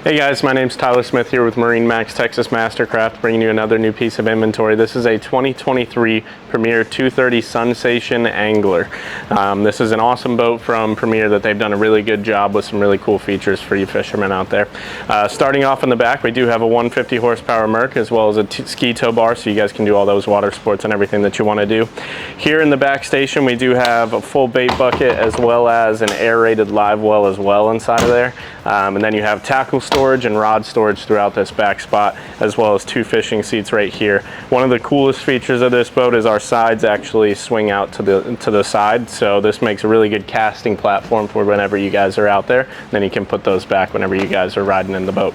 Hey guys, my name's Tyler Smith here with MarineMax Texas MasterCraft, bringing you another new piece of inventory. This is a 2023 Premier 230 Sunsation Angler. This is an awesome boat from Premier that they've done a really good job with some really cool features for you fishermen out there. Starting off in the back, we do have a 150 horsepower Merc as well as a ski tow bar, so you guys can do all those water sports and everything that you want to do. Here in the back station, we do have a full bait bucket as well as an aerated live well as well inside of there. And then you have tackle storage and rod storage throughout this back spot, as well as two fishing seats right here. One of the coolest features of this boat is our sides actually swing out to the side, so this makes a really good casting platform for whenever you guys are out there. Then you can put those back whenever you guys are riding in the boat.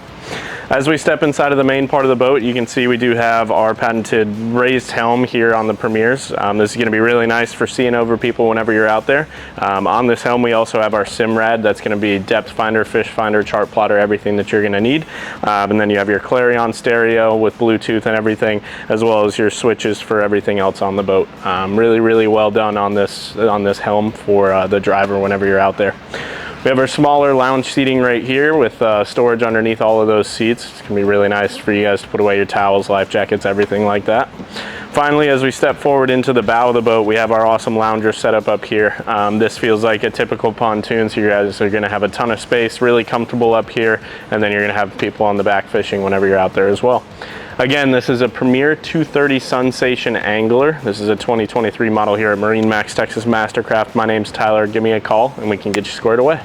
As we step inside of the main part of the boat, you can see we do have our patented raised helm here on the Premiers. This is going to be really nice for seeing over people whenever you're out there. On this helm, we also have our Simrad. That's going to be depth finder, fish finder, chart plotter, everything that you're going to need. And then you have your Clarion stereo with Bluetooth and everything, as well as your switches for everything else on the boat. Really well done on this helm for the driver whenever you're out there. We have our smaller lounge seating right here with storage underneath all of those seats. It's gonna be really nice for you guys to put away your towels, life jackets, everything like that. Finally, as we step forward into the bow of the boat, we have our awesome lounger setup up here. This feels like a typical pontoon, so you guys are gonna have a ton of space, really comfortable up here, and then you're gonna have people on the back fishing whenever you're out there as well. Again, this is a Premier 230 Sunsation Angler. This is a 2023 model here at MarineMax Texas MasterCraft. My name's Tyler. Give me a call and we can get you squared away.